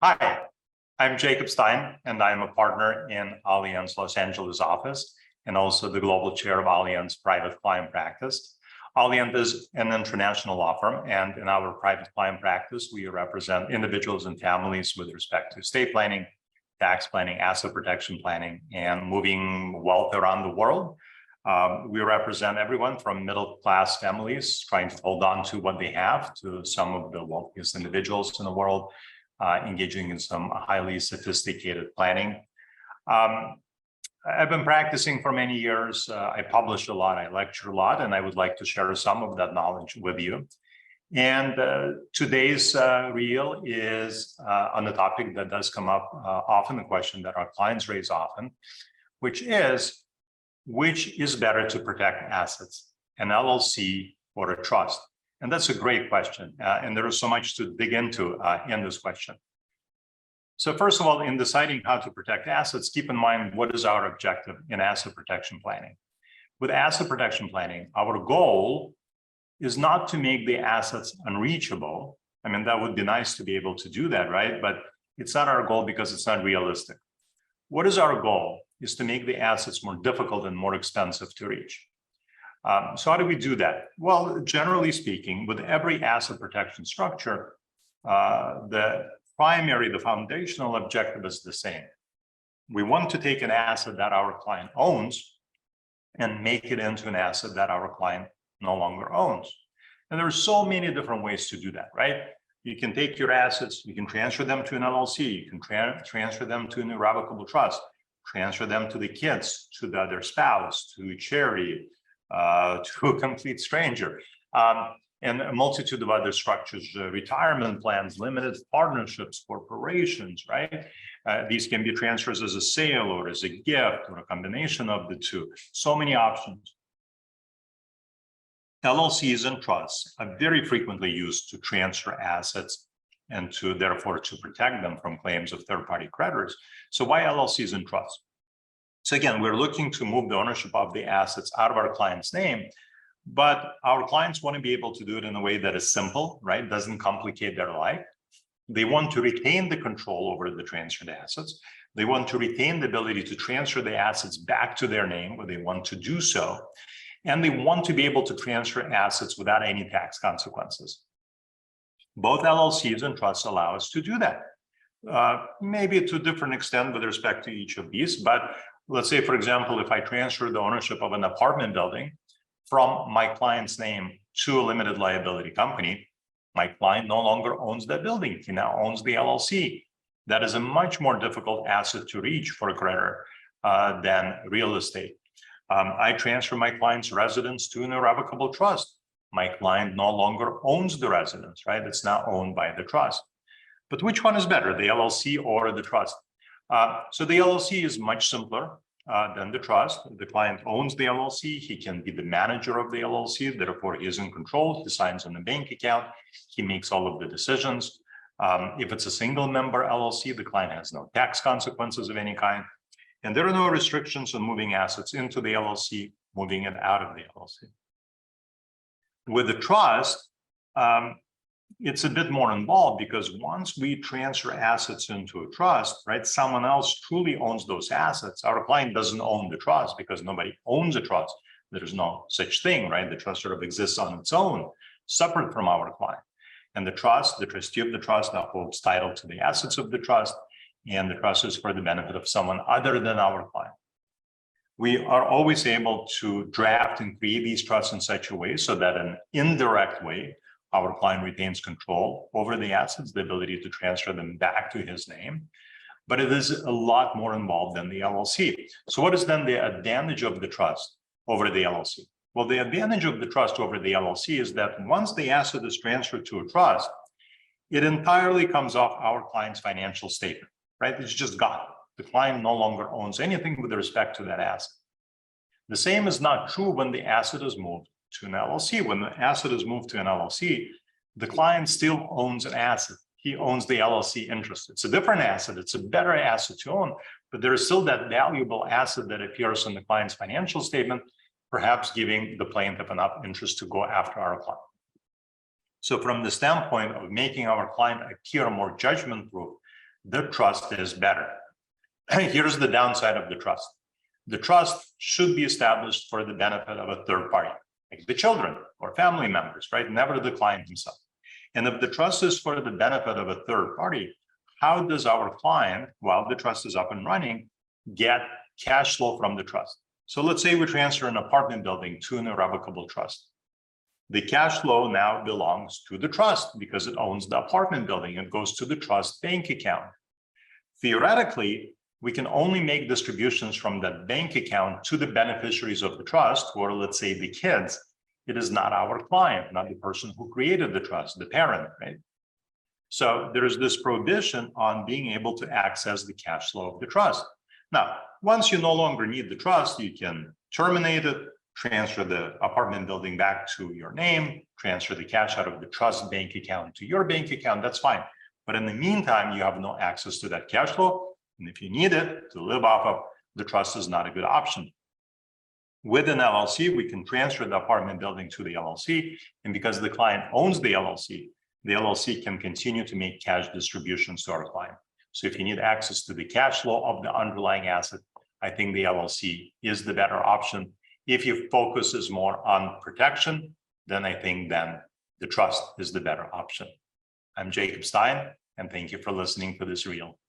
Hi, I'm Jacob Stein, and I'm a partner in Aliant's Los Angeles office and also the global chair of Aliant's private client practice. Aliant is an international law firm, and in our private client practice, we represent individuals and families with respect to estate planning, tax planning, asset protection planning, and moving wealth around the world. We represent everyone from middle-class families trying to hold on to what they have to some of the wealthiest individuals in the world, engaging in some highly sophisticated planning. I've been practicing for many years. I publish a lot, I lecture a lot, and I would like to share some of that knowledge with you. And today's reel is on a topic that does come up often, a question that our clients raise often, which is better to protect assets, an LLC or a trust? And that's a great question. And there is so much to dig into in this question. So first of all, in deciding how to protect assets, keep in mind what is our objective in asset protection planning. With asset protection planning, our goal is not to make the assets unreachable. I mean, that would be nice to be able to do that, right? But it's not our goal because it's not realistic. What is our goal? Is to make the assets more difficult and more expensive to reach. So how do we do that? Well, generally speaking, with every asset protection structure, the foundational objective is the same. We want to take an asset that our client owns and make it into an asset that our client no longer owns. And there are so many different ways to do that, right? You can take your assets, you can transfer them to an LLC, you can transfer them to an irrevocable trust, transfer them to the kids, to their spouse, to charity, to a complete stranger, and a multitude of other structures, retirement plans, limited partnerships, corporations, right? These can be transfers as a sale or as a gift or a combination of the two. So many options. LLCs and trusts are very frequently used to transfer assets and therefore to protect them from claims of third-party creditors. So why LLCs and trusts? So again, we're looking to move the ownership of the assets out of our client's name, but our clients want to be able to do it in a way that is simple, right? Doesn't complicate their life. They want to retain the control over the transferred assets. They want to retain the ability to transfer the assets back to their name where they want to do so. And they want to be able to transfer assets without any tax consequences. Both LLCs and trusts allow us to do that. Maybe to a different extent with respect to each of these, but let's say, for example, if I transfer the ownership of an apartment building from my client's name to a limited liability company, my client no longer owns that building. He now owns the LLC. That is a much more difficult asset to reach for a creditor than real estate. I transfer my client's residence to an irrevocable trust. My client no longer owns the residence, right? It's now owned by the trust. But which one is better, the LLC or the trust? So the LLC is much simpler than the trust. The client owns the LLC. He can be the manager of the LLC. Therefore, he is in control. He signs on the bank account. He makes all of the decisions. If it's a single member LLC, the client has no tax consequences of any kind. And there are no restrictions on moving assets into the LLC, moving it out of the LLC. With the trust, it's a bit more involved because once we transfer assets into a trust, right, someone else truly owns those assets. Our client doesn't own the trust because nobody owns a trust. There's no such thing, right? The trust sort of exists on its own, separate from our client. And the trustee of the trust now holds title to the assets of the trust, and the trust is for the benefit of someone other than our client. We are always able to draft and create these trusts in such a way so that in an indirect way, our client retains control over the assets, the ability to transfer them back to his name. But it is a lot more involved than the LLC. So what is then the advantage of the trust over the LLC? Well, the advantage of the trust over the LLC is that once the asset is transferred to a trust, it entirely comes off our client's financial statement, right? It's just gone. The client no longer owns anything with respect to that asset. The same is not true when the asset is moved to an LLC. When the asset is moved to an LLC, the client still owns an asset. He owns the LLC interest. It's a different asset. It's a better asset to own, but there is still that valuable asset that appears in the client's financial statement, perhaps giving the plaintiff enough interest to go after our client. So from the standpoint of making our client appear more judgment-proof, the trust is better. Here's the downside of the trust. The trust should be established for the benefit of a third party, like the children or family members, right? Never the client himself. And if the trust is for the benefit of a third party, how does our client, while the trust is up and running, get cash flow from the trust? So let's say we transfer an apartment building to an irrevocable trust. The cash flow now belongs to the trust because it owns the apartment building. It goes to the trust bank account. Theoretically, we can only make distributions from that bank account to the beneficiaries of the trust, or let's say the kids. It is not our client, not the person who created the trust, the parent, right? So there is this prohibition on being able to access the cash flow of the trust. Now, once you no longer need the trust, you can terminate it, transfer the apartment building back to your name, transfer the cash out of the trust bank account to your bank account, that's fine. But in the meantime, you have no access to that cash flow. And if you need it to live off of, the trust is not a good option. With an LLC, we can transfer the apartment building to the LLC. And because the client owns the LLC can continue to make cash distributions to our client. So if you need access to the cash flow of the underlying asset, I think the LLC is the better option. If your focus is more on protection, then I think the trust is the better option. I'm Jacob Stein, and thank you for listening to this reel.